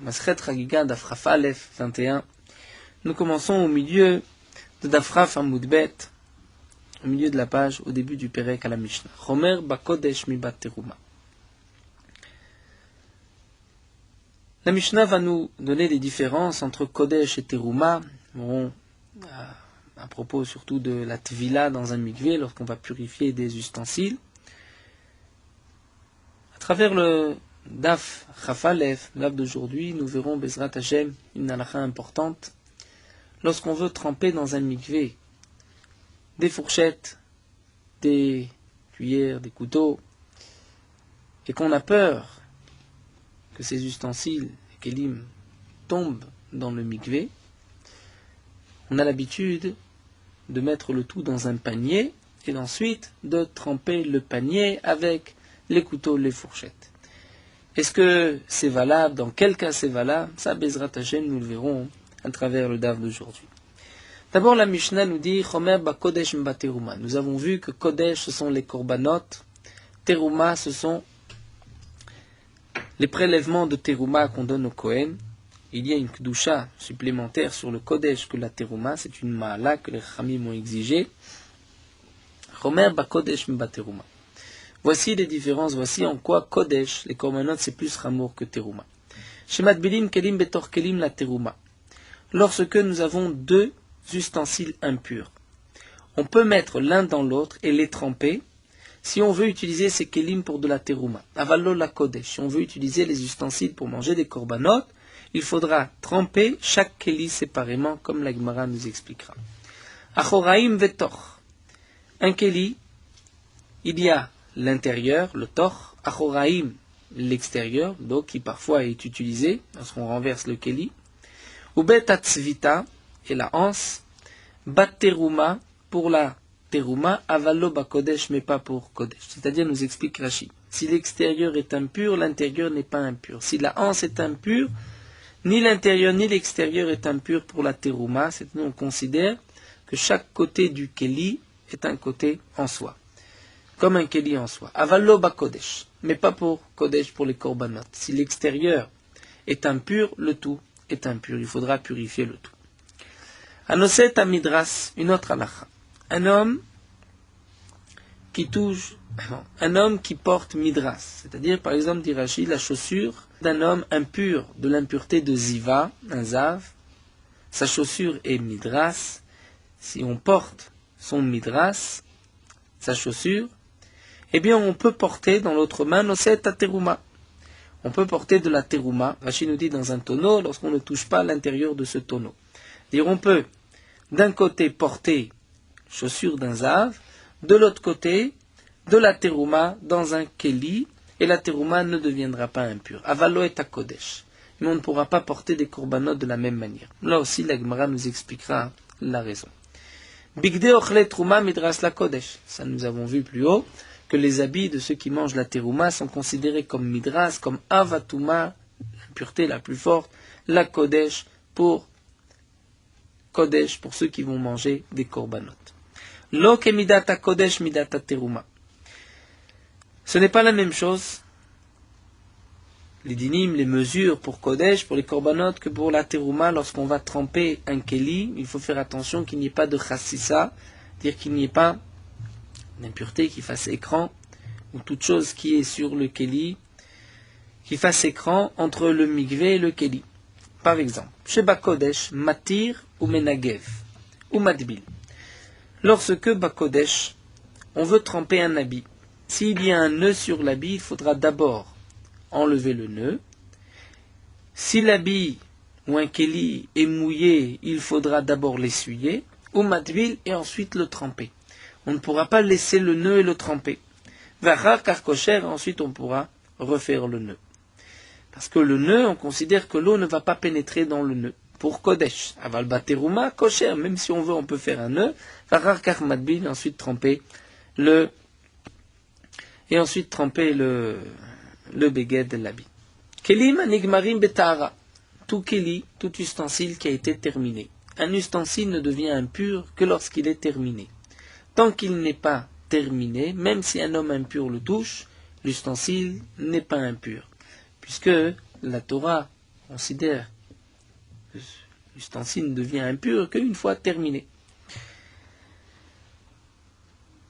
Maschet Chagiga Daf Chaf Aleph 21. Nous commençons au milieu de Daf Chaf Amud Bet, au milieu de la page, au début du Perek à la Mishnah. Chomer Bakodesh Mibat Teruma. La Mishnah va nous donner les différences entre Kodesh et Teruma. À propos surtout de la Tvila dans un mikvé, lorsqu'on va purifier des ustensiles. À travers le Daf Chaf Aleph, l'Ab d'aujourd'hui, nous verrons Bezrat Hashem, une halakha importante. Lorsqu'on veut tremper dans un mikvé des fourchettes, des cuillères, des couteaux, et qu'on a peur que ces ustensiles, les kelim, tombent dans le mikvé, on a l'habitude de mettre le tout dans un panier et ensuite de tremper le panier avec les couteaux, les fourchettes. Est-ce que c'est valable? Dans quel cas c'est valable? Ça, Bezrat Hashem, nous le verrons à travers le Daf d'aujourd'hui. D'abord, la Mishnah nous dit Chomer ba Kodesh mba Teruma. Nous avons vu que Kodesh, ce sont les korbanot, Teruma, ce sont les prélèvements de Teruma qu'on donne au Kohen. Il y a une Kedusha supplémentaire sur le Kodesh que la Teruma, c'est une Ma'ala que les Chamim ont exigé. Chomer ba Kodesh mba Teruma. Voici les différences, voici en quoi Kodesh, les korbanot, c'est plus Ramour que Teruma. Shemat bilim kelim betor kelim la Teruma. Lorsque nous avons deux ustensiles impurs, on peut mettre l'un dans l'autre et les tremper si on veut utiliser ces kelim pour de la Teruma. Avalo la Kodesh, si on veut utiliser les ustensiles pour manger des korbanot, il faudra tremper chaque keli séparément, comme la Gemara nous expliquera. Achoraim vetor. Un keli, il y a l'intérieur, le tor, achoraim, l'extérieur, donc qui parfois est utilisé lorsqu'on renverse le keli, ou bet atzvita, et la anse, bat teruma, pour la teruma, avalo ba kodesh, mais pas pour kodesh. C'est-à-dire, nous explique Rashi, si l'extérieur est impur, l'intérieur n'est pas impur. Si la anse est impure, ni l'intérieur ni l'extérieur est impur pour la teruma, c'est-à-dire on considère que chaque côté du keli est un côté en soi, comme un keli en soi. Avalo ba kodesh, mais pas pour kodesh, pour les korbanot. Si l'extérieur est impur, le tout est impur. Il faudra purifier le tout. Anoset amidras, une autre halakha. Un homme qui porte midras, c'est-à-dire par exemple dit Rashi, la chaussure d'un homme impur, de l'impureté de ziva, un zav, sa chaussure est midras. Si on porte son midras, sa chaussure, eh bien on peut porter dans l'autre main noset à teruma. On peut porter de la teruma. Rashi nous dit dans un tonneau, lorsqu'on ne touche pas l'intérieur de ce tonneau. Dire on peut d'un côté porter chaussure d'un zav, de l'autre côté de la teruma dans un keli, et la teruma ne deviendra pas impure. Avalo et kodesh. Mais on ne pourra pas porter des korbanot de la même manière. Là aussi, la Gemara nous expliquera la raison. Bigde ochle truma midras la kodesh. Ça, nous avons vu plus haut que les habits de ceux qui mangent la teruma sont considérés comme midras, comme avatuma, l'impureté la plus forte, la kodesh pour ceux qui vont manger des korbanot. Lo ke midata kodesh midata teruma. Ce n'est pas la même chose, les dinim, les mesures pour kodesh, pour les korbanot, que pour la teruma. Lorsqu'on va tremper un keli, il faut faire attention qu'il n'y ait pas de chassissa, c'est-à-dire qu'il n'y ait pas d'impureté qui fasse écran, ou toute chose qui est sur le keli, qui fasse écran entre le mikvé et le keli. Par exemple, Sheba Kodesh, Matir ou Menagev, ou Madbil. Lorsque Bakodesh, on veut tremper un habit, s'il y a un nœud sur l'habit, il faudra d'abord enlever le nœud. Si l'habit ou un keli est mouillé, il faudra d'abord l'essuyer, ou Madbil, et ensuite le tremper. On ne pourra pas laisser le nœud et le tremper. Vachar karkosher, ensuite on pourra refaire le nœud. Parce que le nœud, on considère que l'eau ne va pas pénétrer dans le nœud. Pour Kodesh, aval bateruma, kosher, même si on veut, on peut faire un nœud. Vachar karmadbil, ensuite tremper le béguet de l'habit. Kelim anigmarim betara. Tout keli, tout ustensile qui a été terminé. Un ustensile ne devient impur que lorsqu'il est terminé. Tant qu'il n'est pas terminé, même si un homme impur le touche, l'ustensile n'est pas impur. Puisque la Torah considère que l'ustensile ne devient impur qu'une fois terminé.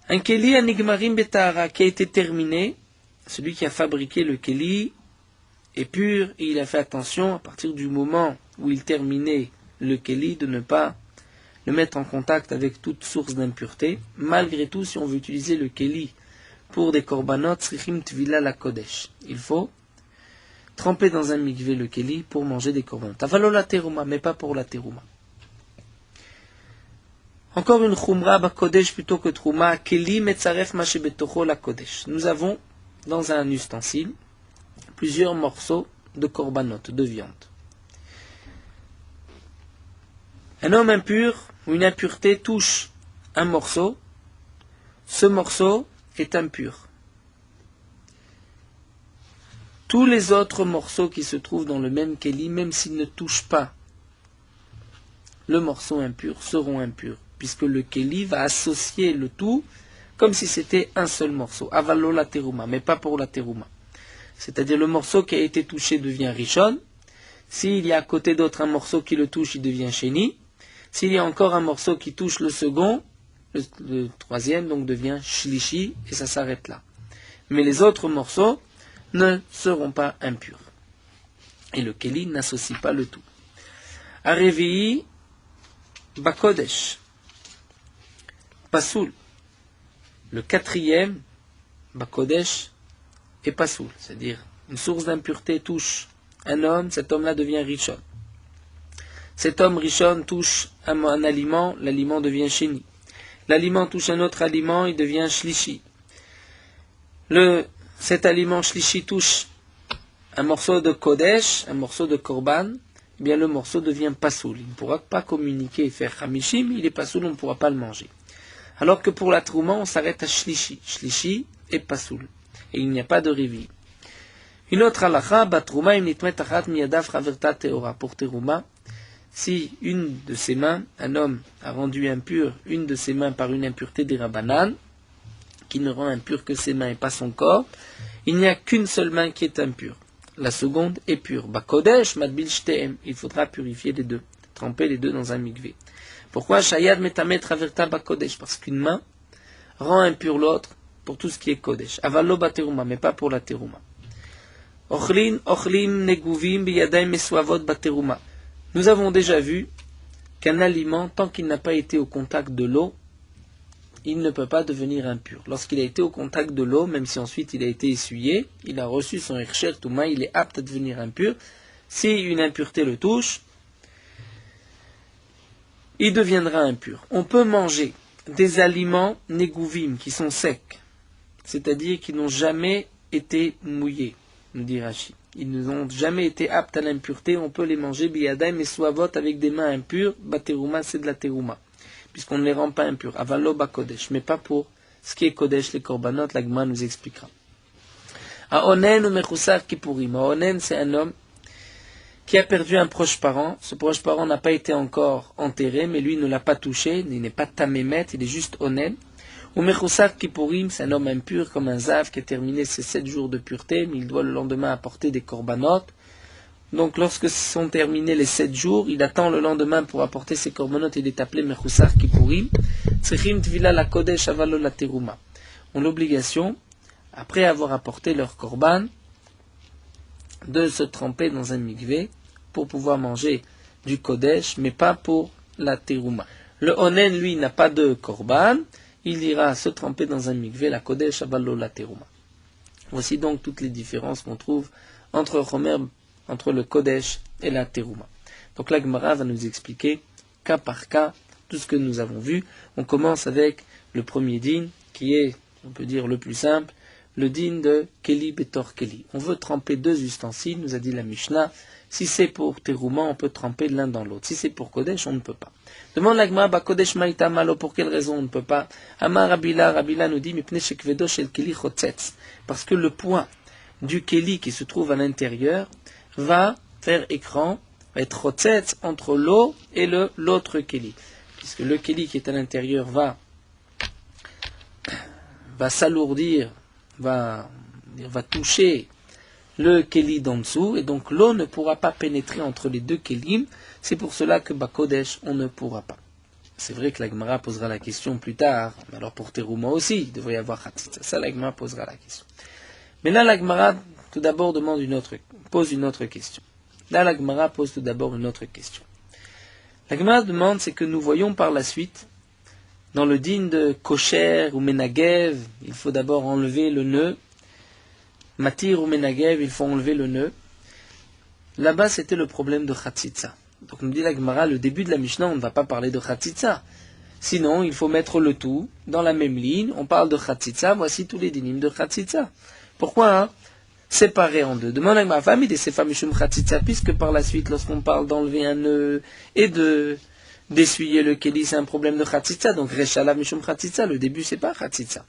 Un keli anigmarim betahara qui a été terminé, celui qui a fabriqué le keli est pur et il a fait attention à partir du moment où il terminait le keli de ne pas le mettre en contact avec toute source d'impureté. Malgré tout, si on veut utiliser le keli pour des korbanot, tzrichim tvila la kodesh. Il faut tremper dans un mikvé le keli pour manger des korbanot. Avalo la teruma, mais pas pour la teruma. Encore une chumra ba kodesh plutôt que trouma, keli metzaref ma shebetocho la kodesh. Nous avons dans un ustensile plusieurs morceaux de korbanot, de viande. Un homme impur ou une impureté touche un morceau, ce morceau est impur. Tous les autres morceaux qui se trouvent dans le même keli, même s'ils ne touchent pas le morceau impur, seront impurs, puisque le keli va associer le tout comme si c'était un seul morceau. Avalo la teruma, mais pas pour la teruma. C'est-à-dire le morceau qui a été touché devient rishon. S'il y a à côté d'autre un morceau qui le touche, il devient sheni. S'il y a encore un morceau qui touche le second, le troisième donc devient shlishi, et ça s'arrête là. Mais les autres morceaux ne seront pas impurs. Et le keli n'associe pas le tout. Arevi bakodesh, pasoul. Le quatrième, bakodesh, est pasoul. C'est-à-dire, une source d'impureté touche un homme, cet homme-là devient rishon. Cet homme rishon touche un aliment, l'aliment devient sheni. L'aliment touche un autre aliment, il devient shlishi. Cet aliment shlishi touche un morceau de kodesh, un morceau de korban, eh bien le morceau devient pasoul. Il ne pourra pas communiquer et faire hamishim, il est pasoul, on ne pourra pas le manger. Alors que pour la trouma, on s'arrête à shlishi. Shlishi est pasoul. Et il n'y a pas de rivi. Une autre halakha, batrouma im nitmet achat miyadav chaverta teora. Pour terouma, si une de ses mains, un homme a rendu impur une de ses mains par une impureté des rabanan, qui ne rend impur que ses mains et pas son corps, il n'y a qu'une seule main qui est impure. La seconde est pure. Bakodesh madbil shteem. Il faudra purifier les deux, tremper les deux dans un mikvé. Pourquoi shayad metamet traverta bakodesh? Parce qu'une main rend impur l'autre pour tout ce qui est kodesh. Avalo bateruma, mais pas pour la teruma. Ochlim neguvim biyadayim mesuavot bateruma. Nous avons déjà vu qu'un aliment, tant qu'il n'a pas été au contact de l'eau, il ne peut pas devenir impur. Lorsqu'il a été au contact de l'eau, même si ensuite il a été essuyé, il a reçu son ircher touma, il est apte à devenir impur. Si une impureté le touche, il deviendra impur. On peut manger des aliments negouvim qui sont secs, c'est-à-dire qui n'ont jamais été mouillés, nous dit Rashi. Ils n'ont jamais été aptes à l'impureté, on peut les manger biyadai, mais suavot avec des mains impures, bateruma c'est de la teruma, puisqu'on ne les rend pas impurs. Avalo bakodesh, mais pas pour ce qui est kodesh, les korbanot, la Gemara nous expliquera. Aonen ou mechusar kippurim. Aonen c'est un homme qui a perdu un proche parent. Ce proche parent n'a pas été encore enterré, mais lui ne l'a pas touché, il n'est pas tamémet, il est juste onen. Ou mechusar kippurim, c'est un homme impur comme un zav qui a terminé ses 7 jours de pureté, mais il doit le lendemain apporter des korbanot. Donc lorsque sont terminés les 7 jours, il attend le lendemain pour apporter ses korbanot, il est appelé mechusar kippurim. Tzrichim tvila la kodesh avalo la teruma. On a l'obligation, après avoir apporté leur korban, de se tremper dans un mikvé pour pouvoir manger du kodesh, mais pas pour la teruma. Le onen, lui, n'a pas de korban, il ira se tremper dans un mikvé, la kodesh avalo la teruma. Voici donc toutes les différences qu'on trouve entre le kodesh et la teruma. Donc la Gemara va nous expliquer cas par cas tout ce que nous avons vu. On commence avec le premier din, qui est, on peut dire, le plus simple, le din de Keli Betor Keli. On veut tremper 2 ustensiles, nous a dit la Mishnah. Si c'est pour Teruma, on peut tremper l'un dans l'autre. Si c'est pour Kodesh, on ne peut pas. Demande la Gemara, bah Kodesh Maïta Malo, pour quelle raison on ne peut pas? Amar Rabila nous dit, Mipne Shekvedo Shel Keli Chotzetz. Parce que le poids du Keli qui se trouve à l'intérieur va faire écran, va être Chotzetz entre l'eau et l'autre Keli. Puisque le Keli qui est à l'intérieur va s'alourdir, va toucher le keli d'en dessous, et donc l'eau ne pourra pas pénétrer entre les deux kelim. C'est pour cela que Bakodesh, on ne pourra pas. C'est vrai que la Gemara posera la question plus tard, alors pour Teruma aussi, il devrait y avoir Khatitsa. Ça, la Gemara posera la question. Mais là, la Gemara, tout d'abord, pose une autre question. Là, la Gemara pose tout d'abord une autre question. La Gemara demande, c'est que nous voyons par la suite, dans le din de Kosher ou Menagev, il faut d'abord enlever le nœud. Matir ou Menagev, il faut enlever le nœud. Là-bas, c'était le problème de Khatitsa. Donc, nous dit la Gemara, le début de la Mishnah, on ne va pas parler de Khatitsa. Sinon, il faut mettre le tout dans la même ligne. On parle de Khatitsa, voici tous les dinim de Khatitsa. Pourquoi séparer en deux? Demande à ma femme, il dit c'est Mishum Khatitsa, puisque par la suite, lorsqu'on parle d'enlever un nœud et d'essuyer le keli, c'est un problème de Khatitsa. Donc, Reshala Mishum Khatitsa, le début, c'est pas Khatitsa.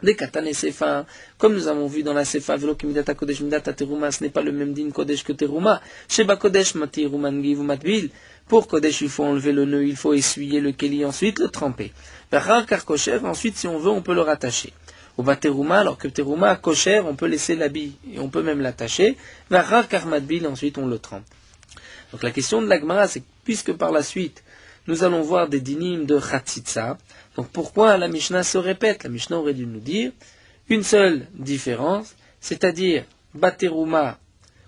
Des katane sefa, comme nous avons vu dans la sefa, velo kimidata kodesh midata teruma, ce n'est pas le même din kodesh que teruma. Sheba kodesh matiruman givu matbil. Pour kodesh, il faut enlever le nœud, il faut essuyer le keli, ensuite le tremper. Bachar kar kosher, ensuite, si on veut, on peut le rattacher. Au bas teruma, alors que teruma, kosher, on peut laisser l'habit, et on peut même l'attacher. Bachar kar matbil, ensuite, on le trempe. Donc la question de la Gemara, c'est que, puisque par la suite, nous allons voir des dinim de Khatitsa. Donc pourquoi la Mishnah se répète? La Mishnah aurait dû nous dire une seule différence, c'est-à-dire Bateruma,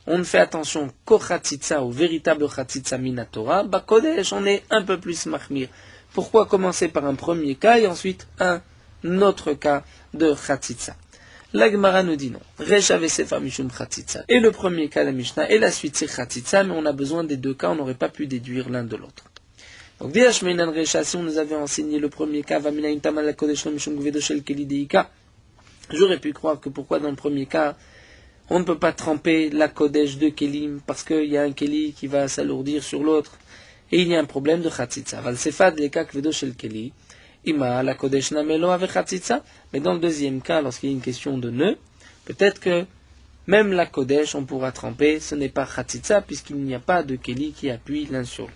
on ne fait attention qu'au Khatitsa, au véritable Khatitsa Minatora. Bakodesh, on est un peu plus mahmir. Pourquoi commencer par un premier cas et ensuite un autre cas de Khatitsa? La Gemara nous dit non. Resh avesefa mishum Khatitsa. Et le premier cas de la Mishnah et la suite c'est Khatitsa, mais on a besoin des deux cas, on n'aurait pas pu déduire l'un de l'autre. Donc, si on nous avait enseigné le premier cas, j'aurais pu croire que pourquoi dans le premier cas, on ne peut pas tremper la Kodesh de Kelim, parce qu'il y a un Keli qui va s'alourdir sur l'autre, et il y a un problème de Khatitsa. Mais dans le deuxième cas, lorsqu'il y a une question de nœud, peut-être que même la Kodesh, on pourra tremper, ce n'est pas Khatitsa, puisqu'il n'y a pas de Keli qui appuie l'un sur l'autre.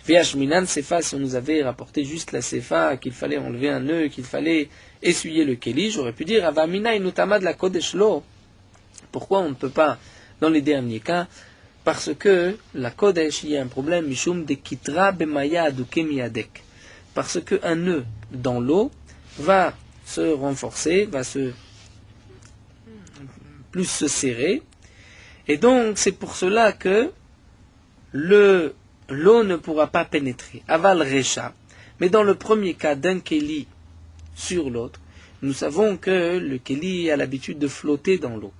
Viashminan sefa, si on nous avait rapporté juste la sefa, qu'il fallait enlever un nœud, qu'il fallait essuyer le keli, j'aurais pu dire avamina inutama de la kodesh lo. Pourquoi on ne peut pas dans les derniers cas? Parce que la kodesh, il y a un problème mishum de kitra bemaya aduke miadek. Parce qu'un nœud dans l'eau va se renforcer, plus se serrer, et donc c'est pour cela que l'eau ne pourra pas pénétrer. Aval Recha. Mais dans le premier cas d'un Keli sur l'autre, nous savons que le Keli a l'habitude de flotter dans l'eau.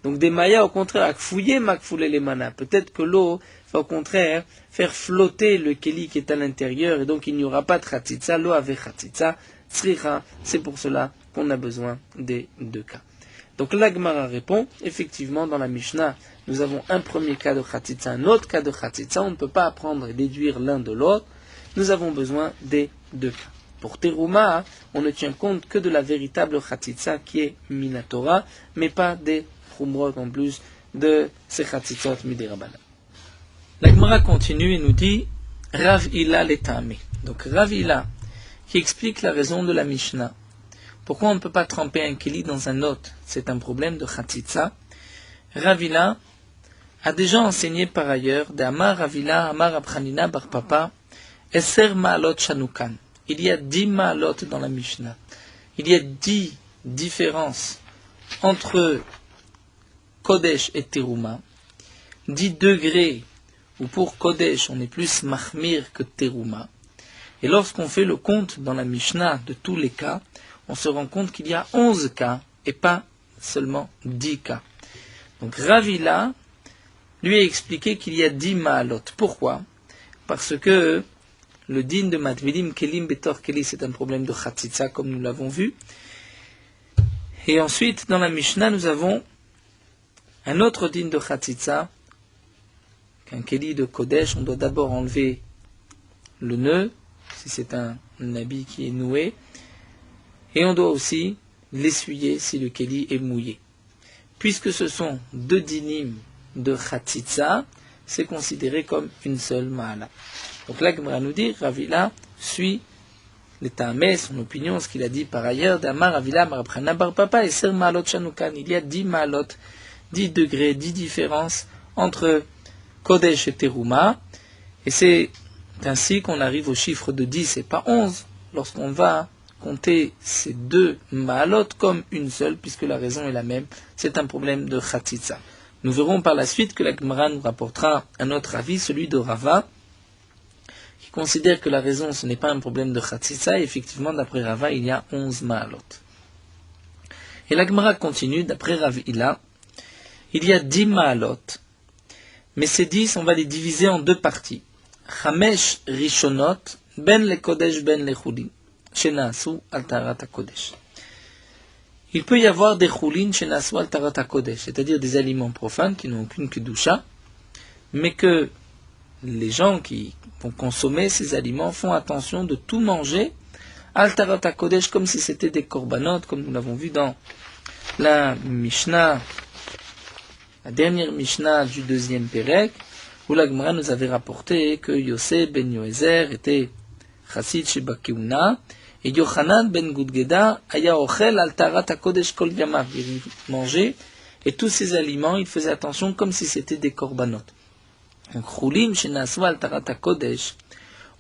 Donc des mayas, au contraire, akfouye makfoulé les manas. Peut-être que l'eau va au contraire faire flotter le Keli qui est à l'intérieur, et donc il n'y aura pas de Khatitsa. L'eau avec Khatitsa, Tsricha. C'est pour cela qu'on a besoin des deux cas. Donc l'Agmara répond, effectivement, dans la Mishnah, nous avons un premier cas de Khatitsa, un autre cas de Khatitsa, on ne peut pas apprendre et déduire l'un de l'autre, nous avons besoin des deux cas. Pour Teruma, on ne tient compte que de la véritable Khatitsa qui est Minatora, mais pas des Khumrot en plus de ces Khatitsot Midirabanan. L'Agmara continue et nous dit Rav Ila letame. Donc Rav Ila, qui explique la raison de la Mishnah. Pourquoi on ne peut pas tremper un keli dans un autre? C'est un problème de Khatitsa. Ravila a déjà enseigné par ailleurs d'Amar Ravila, Amar Abchanina Bar Papa, Eser Ma'alot Shanukan. Il y a 10 Ma'alot dans la Mishnah. Il y a 10 différences entre Kodesh et Teruma. 10 degrés où pour Kodesh on est plus Mahmir que Teruma. Et lorsqu'on fait le compte dans la Mishnah de tous les cas, on se rend compte qu'il y a 11 cas et pas seulement 10 cas. Donc Ravila lui a expliqué qu'il y a 10 ma'alot. Pourquoi? Parce que le din de Matvilim Kelim Betor Keli, c'est un problème de Khatitsa, comme nous l'avons vu. Et ensuite, dans la Mishnah, nous avons un autre din de Khatitsa, qu'un Keli de Kodesh, on doit d'abord enlever le nœud, si c'est un habit qui est noué, et on doit aussi l'essuyer si le Keli est mouillé. Puisque ce sont deux dinim de Khatitsa, c'est considéré comme une seule ma'ala. Donc là, Gemara nous dit, Ravila suit les Ta'ameh, son opinion, ce qu'il a dit par ailleurs, d'Amar Ravila, Marabchana Bar Papa, et Ser Ma'alot Shanukan. Il y a 10 ma'alot 10 degrés, 10 différences entre Kodesh et Teruma. Et c'est ainsi qu'on arrive au chiffre de 10 et pas 11, lorsqu'on va compter ces deux ma'alot comme une seule, puisque la raison est la même. C'est un problème de Khatzitza. Nous verrons par la suite que la Gemara nous rapportera un autre avis, celui de Rava, qui considère que la raison, ce n'est pas un problème de Khatzitza, et effectivement, d'après Rava, il y a 11 ma'alot. Et la Gemara continue, d'après Rav Hila, il y a 10 ma'alot, mais ces 10, on va les diviser en deux parties. Chamesh rishonot, ben le kodesh ben le chulin, shenasu al tarat kodesh. Il peut y avoir des chulin shenasu al tarat kodesh, c'est-à-dire des aliments profanes qui n'ont aucune kedusha, mais que les gens qui vont consommer ces aliments font attention de tout manger al tarat kodesh comme si c'était des korbanot, comme nous l'avons vu dans la Mishnah, la dernière Mishnah du deuxième Pérec, où la Gemara nous avait rapporté que Yosef ben Yoézer était chassid chez Bakeuna, et Yochanan ben Gudgeda aya ochel al tarat hakodesh kol yamav. Il mangeait, et tous ces aliments, il faisait attention comme si c'était des korbanot. Donc, Chulim shenasu al tarat hakodesh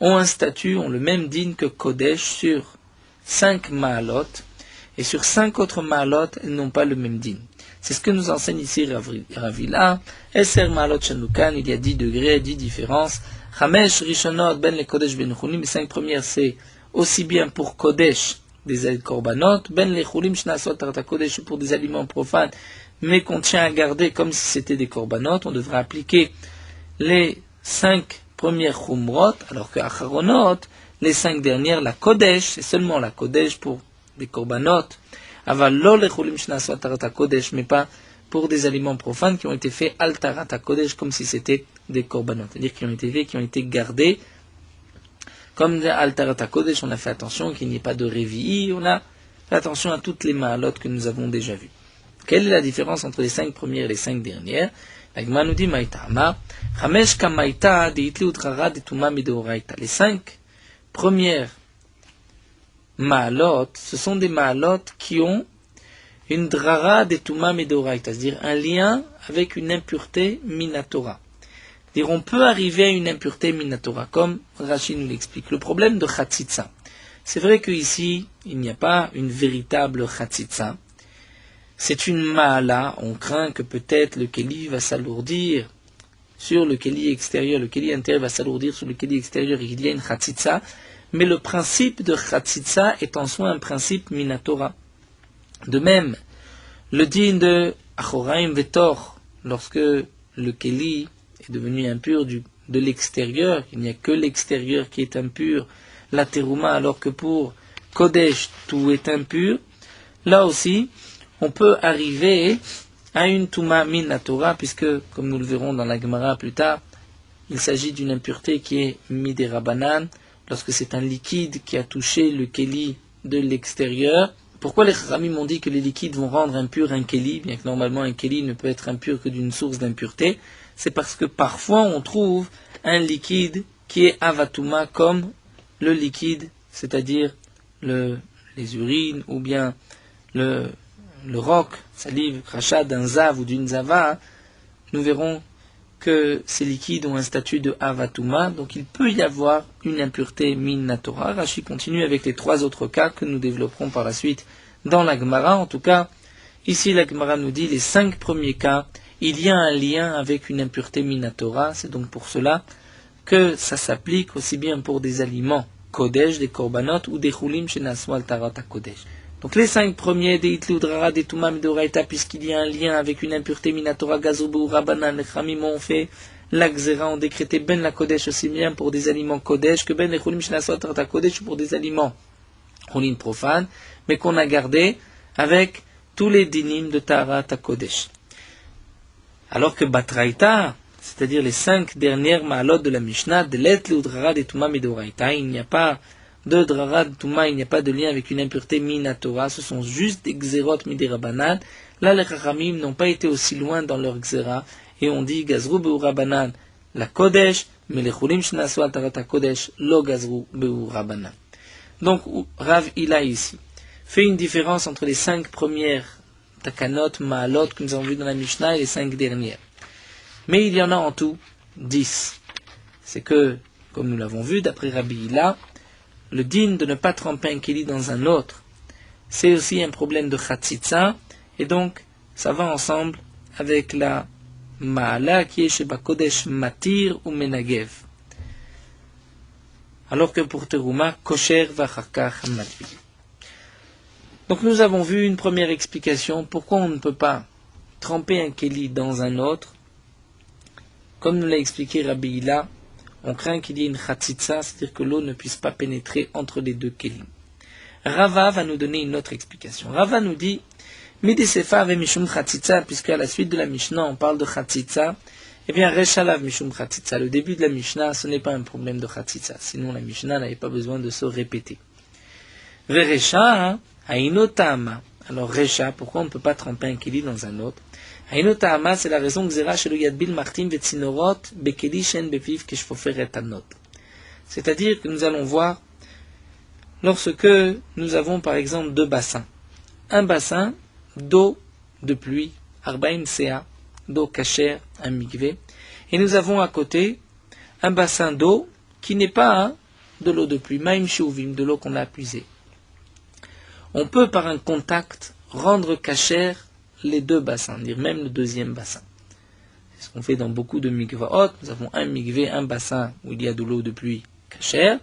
ont un statut, ont le même din que Kodesh sur 5 ma'alot, et sur 5 autres ma'alot, elles n'ont pas le même din. C'est ce que nous enseigne ici Rav Hila. Eser ma'alot shanukan, il y a 10 degrés, 10 différences. Chamesh rishonot ben le kodesh ben chulim, les 5 premières c'est aussi bien pour kodesh des korbanot, ben le chulim shnasot tarata kodesh pour des aliments profanes, mais qu'on tient à garder comme si c'était des korbanot. On devrait appliquer les 5 premières chumrot, alors que acharonot, les 5 dernières, la kodesh, c'est seulement la kodesh pour des korbanot. Aval lo le chulim shnasot tarata kodesh, mais pas pour des aliments profanes qui ont été faits al tarata kodesh comme si c'était des korbanot, c'est-à-dire qui ont été faits, qui ont été gardés comme des al tarata kodesh. On a fait attention qu'il n'y ait pas de révi'i, on a fait attention à toutes les ma'alot que nous avons déjà vues. Quelle est la différence entre les 5 premières et les 5 dernières? La Gemara nous dit maïtama chamesh kamaïta deitli utrara detuma mideoraita. Les 5 premières ma'alot, ce sont des ma'alot qui ont une drara detuma mideoraita, c'est-à-dire un lien avec une impureté minatora. C'est-à-dire on peut arriver à une impureté minatora, comme Rashi nous l'explique. Le problème de Khatzitza, c'est vrai qu'ici, il n'y a pas une véritable Khatzitza. C'est une ma'ala, on craint que peut-être le keli va s'alourdir sur le keli extérieur, le keli intérieur va s'alourdir sur le keli extérieur et qu'il y a une Khatzitza. Mais le principe de Khatzitza est en soi un principe minatora. De même, le din de Achoraim Vetor, lorsque le keli est devenu impur de l'extérieur, il n'y a que l'extérieur qui est impur, la terouma, alors que pour Kodesh, tout est impur, là aussi, on peut arriver à une Touma minatora, puisque, comme nous le verrons dans la Gemara plus tard, il s'agit d'une impureté qui est midérabanan, lorsque c'est un liquide qui a touché le keli de l'extérieur. Pourquoi les Chachamim m'ont dit que les liquides vont rendre impur un keli, bien que normalement un keli ne peut être impur que d'une source d'impureté? C'est parce que parfois on trouve un liquide qui est avatuma comme le liquide, c'est-à-dire les urines ou bien le roc, salive, crachat d'un zav ou d'une zava. Nous verrons que ces liquides ont un statut de avatuma, donc il peut y avoir une impureté minatora. Rashi continue avec les 3 autres cas que nous développerons par la suite dans la Gemara. En tout cas, ici la Gemara nous dit les 5 premiers cas, il y a un lien avec une impureté minatora. C'est donc pour cela que ça s'applique aussi bien pour des aliments kodesh, des korbanot ou des chulim shenasu al tarata kodesh. Donc les 5 premiers, des itli udrara, des tuma midoraita, puisqu'il y a un lien avec une impureté minatora, gazobu ou rabanan, les chamim ont fait la xéra, ont décrété ben la kodesh aussi bien pour des aliments kodesh que ben les chulim shenasu al tarata kodesh pour des aliments chulim profanes, mais qu'on a gardé avec tous les dinim de tarata kodesh. Alors que batraïta, c'est-à-dire les 5 dernières ma'alot de la Mishnah, de l'etli udrara, des tuma midoraita, il n'y a pas de drara de tuma, il n'y a pas de lien avec une impureté minatora, ce sont juste des xérot midirabanan. Là, les chachamim n'ont pas été aussi loin dans leur xéra, et on dit gazru beu rabanan la kodesh, mais les chulim shenasu al tarata kodesh lo gazru beu rabanan. Donc, Rav Hila ici fait une différence entre les 5 premières takanot, ma'alot que nous avons vu dans la Mishnah et les 5 dernières. Mais il y en a en tout 10. C'est que, comme nous l'avons vu, d'après Rabbi Hilla, le din de ne pas tremper un keli dans un autre, c'est aussi un problème de chatzitza, et donc ça va ensemble avec la ma'ala qui est chez Bakodesh matir ou menagev. Alors que pour Teruma, kosher v'acharkach matvi. Donc nous avons vu une première explication pourquoi on ne peut pas tremper un keli dans un autre. Comme nous l'a expliqué Rabbi Hilla, on craint qu'il y ait une chatzitza, c'est-à-dire que l'eau ne puisse pas pénétrer entre les deux kelim. Rava va nous donner une autre explication. Rava nous dit Midisefa ve mishum chatzitza, puisque à la suite de la Mishnah on parle de chatzitza, eh bien reshalav mishum chatzitza. Le début de la Mishnah, ce n'est pas un problème de chatzitza, sinon la Mishnah n'avait pas besoin de se répéter. Veresha hainotama. Alors resha, pourquoi on ne peut pas tremper un keli dans un autre? Hainotama, c'est la raison gzera shelo yadbil martim vetzinorot bekeli shen bepiv keshfofer etanot. C'est-à-dire que nous allons voir lorsque nous avons par exemple deux bassins. Un bassin d'eau de pluie, arba'in sea, d'eau kasher, un mikvé, et nous avons à côté un bassin d'eau qui n'est pas de l'eau de pluie, ma'im shuvim, de l'eau qu'on a puisée. On peut par un contact rendre kasher les deux bassins, dire même le deuxième bassin. C'est ce qu'on fait dans beaucoup de mikvaot. Nous avons un mikvé, un bassin où il y a de l'eau de pluie kasher.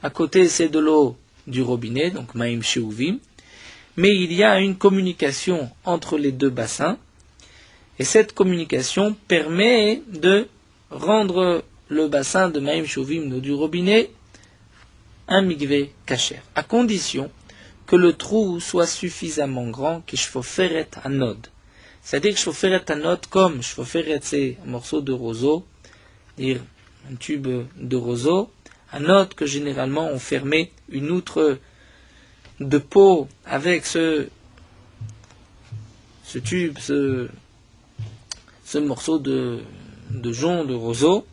À côté, c'est de l'eau du robinet, donc ma'im shuvim. Mais il y a une communication entre les deux bassins, et cette communication permet de rendre le bassin de Ma'im Shuvim du robinet un mikvé kasher, à condition que le trou soit suffisamment grand que shfoferet anod. C'est-à-dire que shfoferet anod, comme shfoferet c'est un morceau de roseau, c'est-à-dire un tube de roseau, anod que généralement on fermait une outre de peau avec ce tube, ce morceau de jonc, de roseau.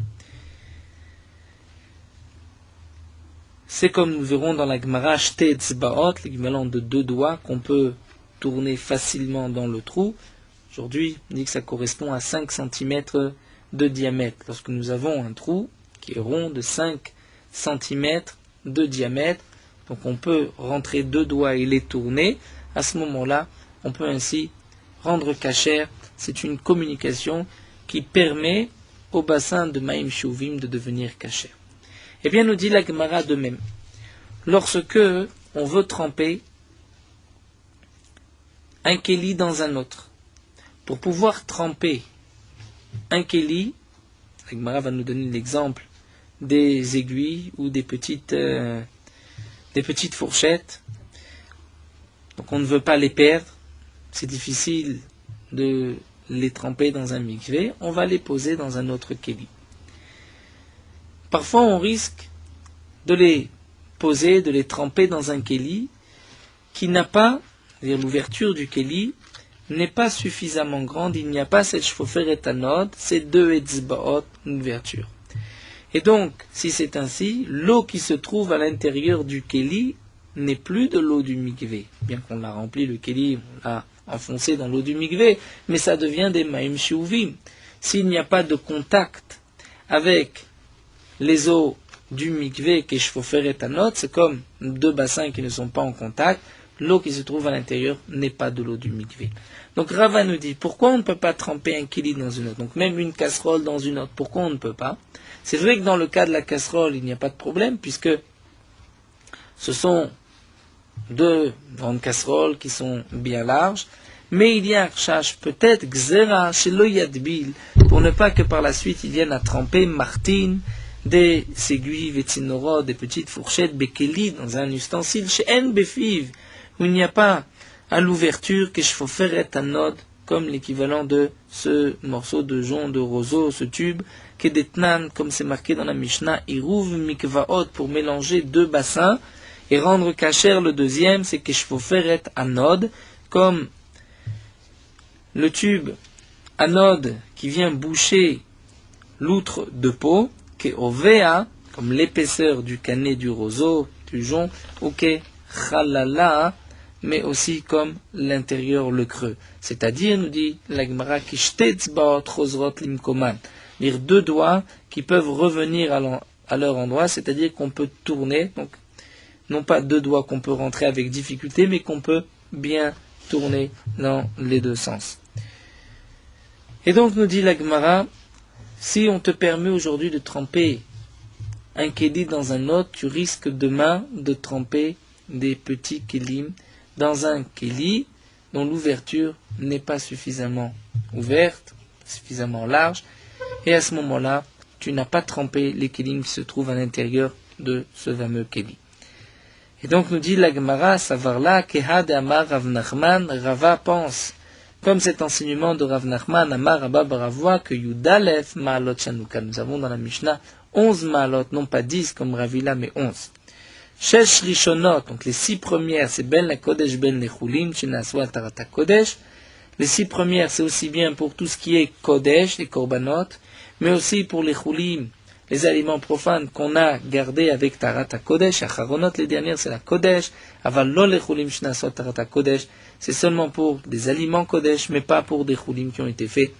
C'est comme nous verrons dans la Gemara Shtei Etzbaot, l'équivalent de 2 doigts qu'on peut tourner facilement dans le trou. Aujourd'hui, on dit que ça correspond à 5 cm de diamètre. Lorsque nous avons un trou qui est rond de 5 cm de diamètre, donc on peut rentrer 2 doigts et les tourner. À ce moment-là, on peut ainsi rendre kasher. C'est une communication qui permet au bassin de Ma'im Shuvim de devenir kasher. Eh bien, nous dit la Gemara de même. Lorsque on veut tremper un keli dans un autre, pour pouvoir tremper un keli, la Gemara va nous donner l'exemple des aiguilles ou des petites fourchettes. Donc on ne veut pas les perdre. C'est difficile de les tremper dans un mikvé. On va les poser dans un autre keli. Parfois on risque de les poser, de les tremper dans un keli qui n'a pas, c'est-à-dire l'ouverture du keli n'est pas suffisamment grande. Il n'y a pas cette shfoferet anod, c'est 2 etzbaot, une ouverture. Et donc, si c'est ainsi, l'eau qui se trouve à l'intérieur du keli n'est plus de l'eau du mikvé. Bien qu'on l'a rempli, le keli, on l'a enfoncé dans l'eau du mikvé, mais ça devient des ma'im shuvim. S'il n'y a pas de contact avec les eaux du mikvé keshfoferet anot, c'est comme 2 bassins qui ne sont pas en contact, l'eau qui se trouve à l'intérieur n'est pas de l'eau du mikvé. Donc Rava nous dit, pourquoi on ne peut pas tremper un keli dans une autre, donc même une casserole dans une autre, pourquoi on ne peut pas? C'est vrai que dans le cas de la casserole, il n'y a pas de problème, puisque ce sont 2 grandes casseroles qui sont bien larges, mais il y a un recherche peut-être gzera chez lo yadbil, pour ne pas que par la suite ils viennent à tremper martine, des aiguilles vetzinoro, des petites fourchettes bekeli dans un ustensile chez en befiv, où il n'y a pas à l'ouverture que shfoferet anod, comme l'équivalent de ce morceau de jonc de roseau, ce tube, kedetnan, comme c'est marqué dans la Mishnah, iruv mikvaot, pour mélanger 2 bassins, et rendre kasher le deuxième, c'est que shfoferet anod, comme le tube anode qui vient boucher l'outre de peau, que ovea, comme l'épaisseur du canet du roseau, du jonc, ou que chalala, mais aussi comme l'intérieur, le creux. C'est-à-dire, nous dit la Gemara, dire deux doigts qui peuvent revenir à leur endroit, c'est-à-dire qu'on peut tourner, donc non pas deux doigts qu'on peut rentrer avec difficulté, mais qu'on peut bien tourner dans les deux sens. Et donc nous dit la Gemara, si on te permet aujourd'hui de tremper un kéli dans un autre, tu risques demain de tremper des petits kélim dans un kéli dont l'ouverture n'est pas suffisamment ouverte, suffisamment large, et à ce moment-là, tu n'as pas trempé les kélim qui se trouvent à l'intérieur de ce fameux kéli. Et donc nous dit la Gemara, Savarla, Kehad Amar Rav Nachman, Rava pense, comme cet enseignement de Rav Nachman, Amar Rabba Baravoua, que Yudalef Ma'alot Shanuka. Nous avons dans la Mishnah 11 Ma'alot, non pas 10 comme Ravila, mais 11. Shesh Rishonot, donc les 6 premières, c'est Ben la Kodesh Ben Lechulim, Shenaswa Tarata Kodesh. Les 6 premières, c'est aussi bien pour tout ce qui est Kodesh, les Korbanot, mais aussi pour les Chulim, les aliments profanes qu'on a gardés avec Tarata Kodesh. Acharonot, les dernières, c'est la Kodesh. Aval lo les Chulim Shenaswa Tarata Kodesh. C'est seulement pour des aliments Kodesh, mais pas pour des Chulim qui ont été faits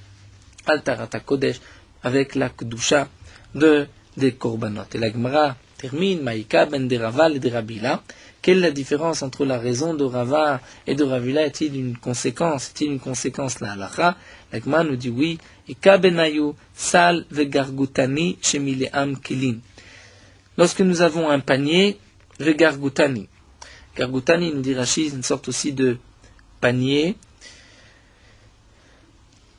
al Tarata Kodesh, avec la Kedusha des Korbanot. Et la Gemara termine, Maïka ben de Rava et de Rabila. Quelle est la différence entre la raison de Rava et de Ravila? Est-il une conséquence? Est-il une conséquence la halacha? La Gemara nous dit oui. Ika benayu sal vegargutani shemileam kilin. Lorsque nous avons un panier, vegargutani. Gargutani, nous dit Rachid, une sorte aussi de panier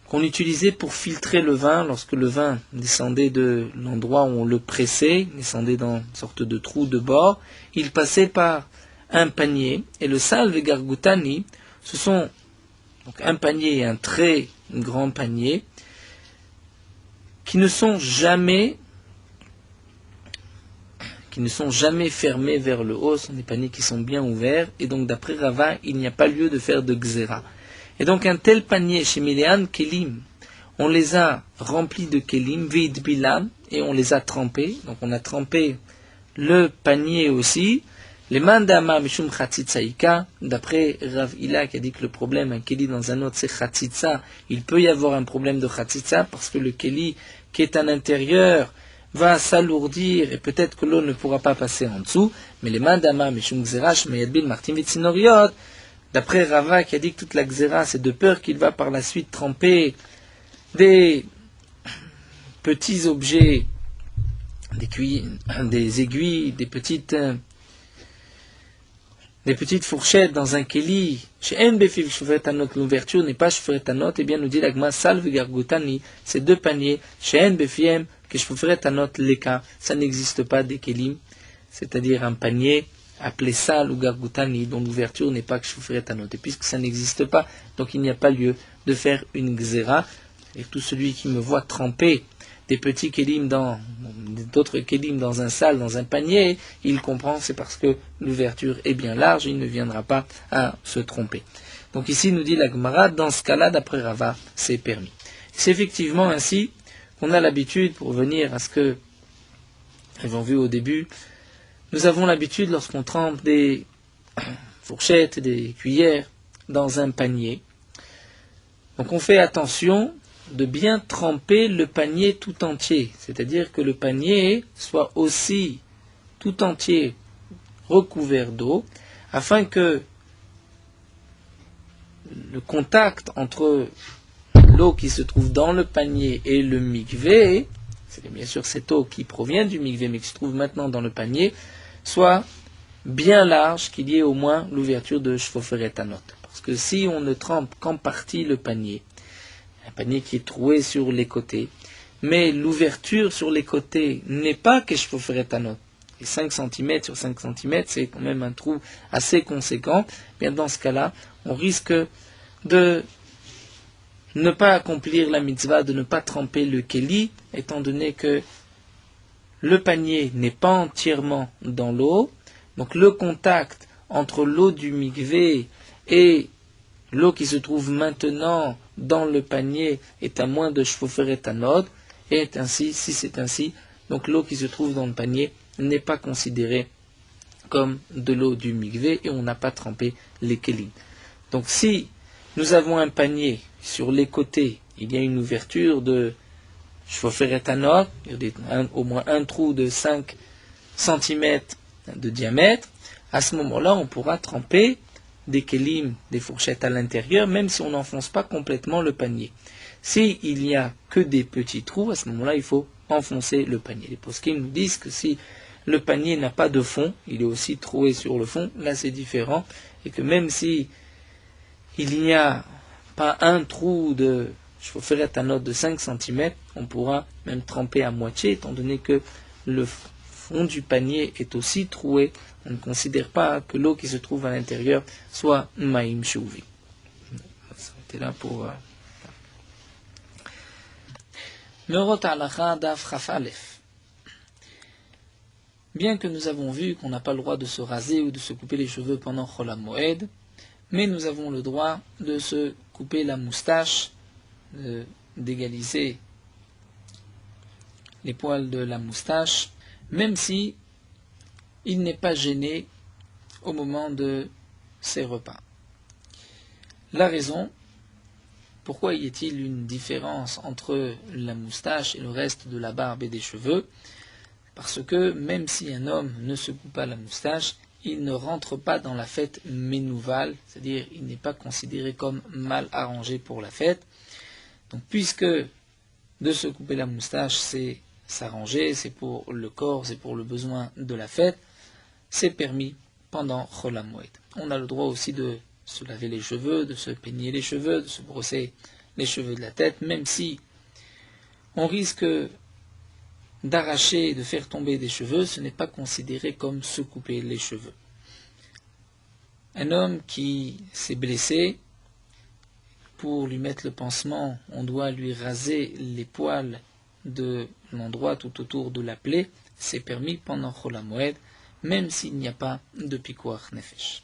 qu'on utilisait pour filtrer le vin. Lorsque le vin descendait de l'endroit où on le pressait, descendait dans une sorte de trou de bord, il passait par un panier. Et le sal vegargutani, ce sont donc un panier et un très grand panier qui ne sont jamais fermés vers le haut. Ce sont des paniers qui sont bien ouverts. Et donc d'après Rava, il n'y a pas lieu de faire de gzera. Et donc un tel panier chez Miléan Kelim, on les a remplis de Kelim, Vid Bilam, et on les a trempés. Donc on a trempé le panier aussi. Les mandama mishum chatzitzaïka, d'après Rav Hila qui a dit que le problème, un Keli dans un autre, c'est chatzitza. Il peut y avoir un problème de chatzitza parce que le Keli qui est à l'intérieur va s'alourdir et peut-être que l'eau ne pourra pas passer en dessous. Mais les mandama mishum gzerash meyadbil martim vitzinoriot, d'après Rava qui a dit que toute la gzera, c'est de peur qu'il va par la suite tremper des petits objets, des aiguilles, des petites fourchettes dans un keli, chez Nbefil Shufret Anot, l'ouverture n'est pas Shufret Anot, et bien nous dit l'agma Salve Gargutani, ces deux paniers, chez Nbefiem, que Shufret Anot Leka, ça n'existe pas des kelim, c'est-à-dire un panier appelé Sal ou Gargutani, dont l'ouverture n'est pas Shufret Anot. Et puisque ça n'existe pas, donc il n'y a pas lieu de faire une gzera. Et tout celui qui me voit tremper des petits kélim d'autres kélim dans un sal, dans un panier, il comprend, c'est parce que l'ouverture est bien large, il ne viendra pas à se tromper. Donc ici, nous dit la Gemara, dans ce cas-là, d'après Rava, c'est permis. C'est effectivement ainsi qu'on a l'habitude, pour revenir à ce que nous avons vu au début, nous avons l'habitude, lorsqu'on trempe des fourchettes, des cuillères dans un panier, donc on fait attention de bien tremper le panier tout entier, c'est-à-dire que le panier soit aussi tout entier recouvert d'eau, afin que le contact entre l'eau qui se trouve dans le panier et le mikvé, c'est bien sûr cette eau qui provient du mikvé mais qui se trouve maintenant dans le panier, soit bien large, qu'il y ait au moins l'ouverture de Shfoferet Anot. Parce que si on ne trempe qu'en partie le panier, un panier qui est troué sur les côtés, mais l'ouverture sur les côtés n'est pas que Shfoferet Anot, et 5 cm sur 5 cm, c'est quand même un trou assez conséquent, bien dans ce cas-là, on risque de ne pas accomplir la mitzvah, de ne pas tremper le keli, étant donné que le panier n'est pas entièrement dans l'eau, donc le contact entre l'eau du mikvé et l'eau qui se trouve maintenant dans le panier est à moins de Shfoferet Anot, et ainsi, si c'est ainsi, donc l'eau qui se trouve dans le panier n'est pas considérée comme de l'eau du mikvé et on n'a pas trempé les kelim. Donc si nous avons un panier, sur les côtés, il y a une ouverture de shvoferet hanor, au moins un trou de 5 cm de diamètre, à ce moment-là, on pourra tremper des kelim, des fourchettes à l'intérieur, même si on n'enfonce pas complètement le panier. S'il n'y a que des petits trous, à ce moment-là, il faut enfoncer le panier. Les poskim nous disent que si le panier n'a pas de fond, il est aussi troué sur le fond, là c'est différent, et que même si il n'y a pas un trou de shvoferet hanor de 5 cm, on pourra même tremper à moitié, étant donné que le fond du panier est aussi troué. On ne considère pas que l'eau qui se trouve à l'intérieur soit maïm shouvi. C'était là pour... Meorot halacha daf chaf alef. Bien que nous avons vu qu'on n'a pas le droit de se raser ou de se couper les cheveux pendant Chol HaMoed, mais nous avons le droit de se couper la moustache, d'égaliser les poils de la moustache, même si il n'est pas gêné au moment de ses repas. La raison, pourquoi y a-t-il une différence entre la moustache et le reste de la barbe et des cheveux? Parce que même si un homme ne se coupe pas la moustache, il ne rentre pas dans la fête ménouval, c'est-à-dire il n'est pas considéré comme mal arrangé pour la fête. Donc puisque de se couper la moustache, c'est s'arranger, c'est pour le corps, c'est pour le besoin de la fête, c'est permis pendant Chol HaMoed. On a le droit aussi de se laver les cheveux, de se peigner les cheveux, de se brosser les cheveux de la tête, même si on risque d'arracher et de faire tomber des cheveux, ce n'est pas considéré comme se couper les cheveux. Un homme qui s'est blessé, pour lui mettre le pansement, on doit lui raser les poils de l'endroit tout autour de la plaie, c'est permis pendant Chol HaMoed, même s'il n'y a pas de pikuach nefesh.